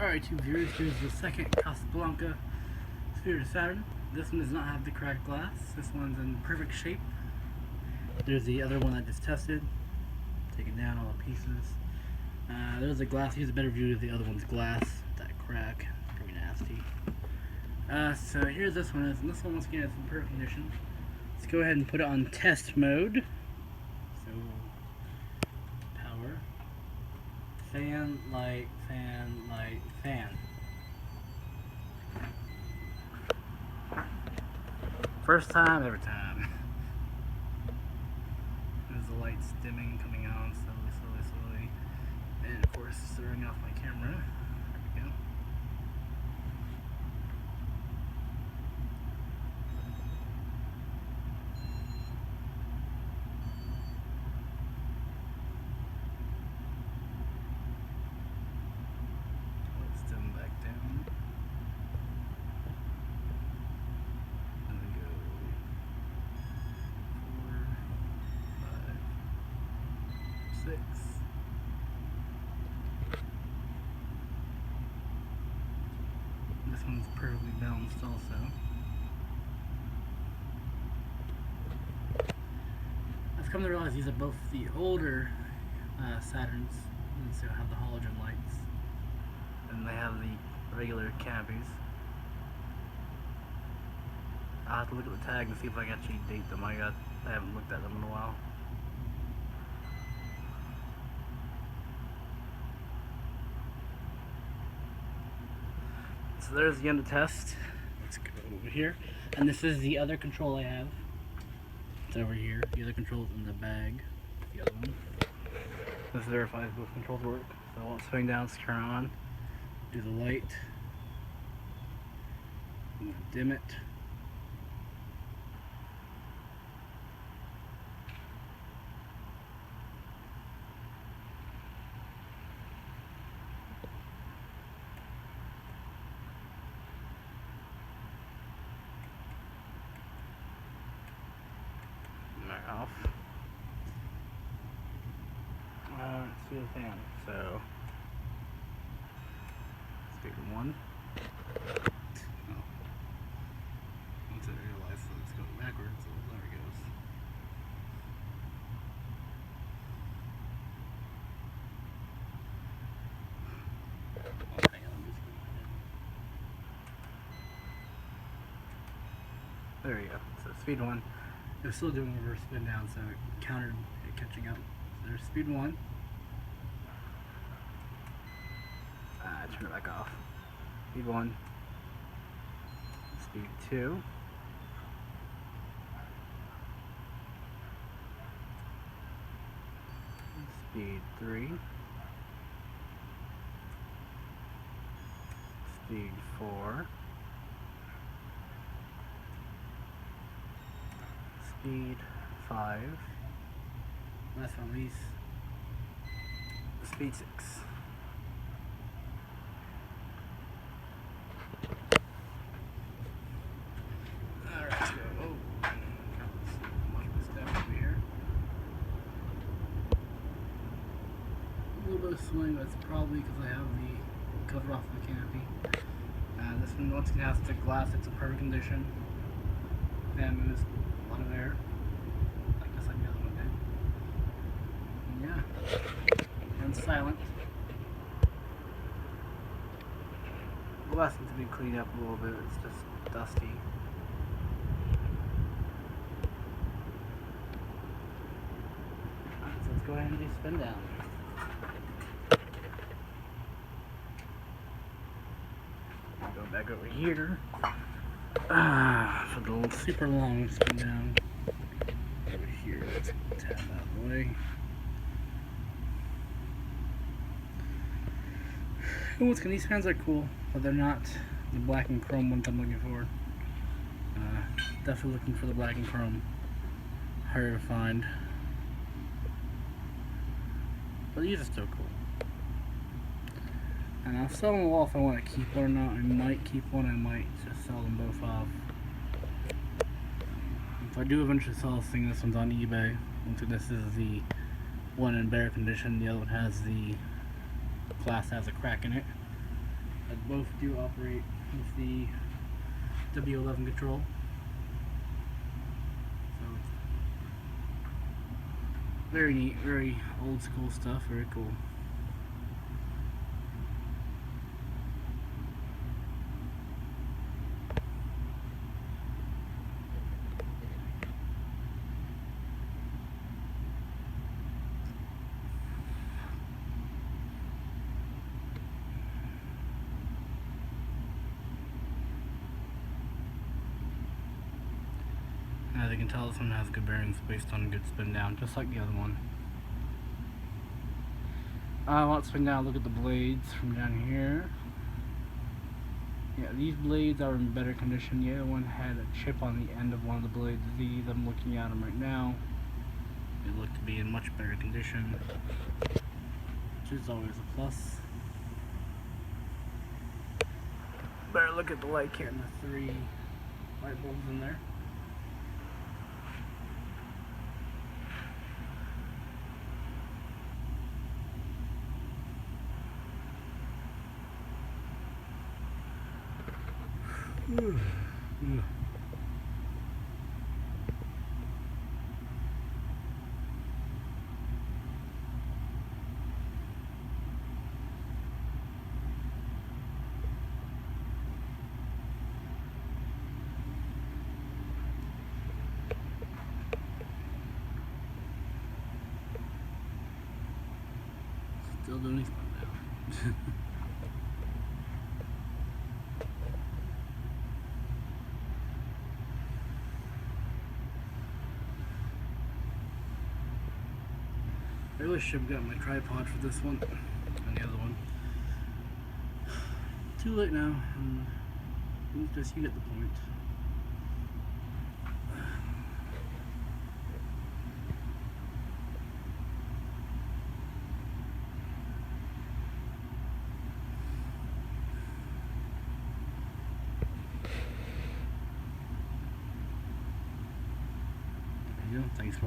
Alright, two viewers, here's the second Casablanca sphere to Saturn. This one does not have the cracked glass. This one's in perfect shape. There's the other one I just tested. Taking down all the pieces. There's the glass. Here's a better view of the other one's glass. That crack. Pretty nasty. So here's this one. And this one, once again, is in perfect condition. Let's go ahead and put it on test mode. So, power. Fan, light, fan, light, fan. First time, every time. There's the lights dimming, coming on slowly, slowly, slowly. And of course, throwing off my camera. There we go. Let's dim back down. And then go 4, 5, 6. This one's perfectly balanced also. I've come to realize these are both the older Saturns, and so have the halogen lights, and they have the regular canopies. I'll have to look at the tag and see if I can actually date them. I haven't looked at them in a while. So there's the end of the test. Let's go over here. And this is the other control I have. It's over here. The other control's in the bag. The other one. This verifies both controls work. So I won't swing down, turn on. Do the light. I'm gonna dim it. Off. Let's do the fan. So, speed 1. Oh. Once I realize that it's going backwards, so there it goes. Oh, hang on, I'm just going ahead. There you go. So, speed 1. It was still doing reverse spin down, so it countered it catching up. So there's speed 1. Turn it back off. Speed 1. Speed 2. Speed 3. Speed 4. Speed 5. Last but not least, speed 6. Alright, let's go. Oh, lock this down over here. A little bit of swing, but it's probably because I have the cover off the canopy. This one, once again, has the glass. It's in perfect condition. Fan moves. A lot of air, just like the other one did. Yeah, and silent. The glass needs to be cleaned up a little bit. It's just dusty. Alright, so let's go ahead and do spin down. Go back over here. For the super long spin down. Over here, let's tap out of the way. And once again, these fans are cool, but they're not the black and chrome ones I'm looking for. Definitely looking for the black and chrome. Harder to find. But these are still cool. And I'll sell them all if I want to keep one or not. I might keep one, I might just sell them both off. If I do eventually sell this thing, this one's on eBay. This is the one in better condition, the other one has the glass has a crack in it. that both do operate with the W11 control. So it's very neat, very old school stuff, very cool. As you can tell, this one has good bearings based on good spin down, just like the other one. Let's spin down, look at the blades from down here. Yeah, these blades are in better condition. The other one had a chip on the end of one of the blades. These, I'm looking at them right now, they look to be in much better condition, which is always a plus. Better look at the light kit and the 3 light bulbs in there. Still doing his fun now. I really should have got my tripod for this one and the other one. Too late now, and you get the point. There you go. Thanks for watching.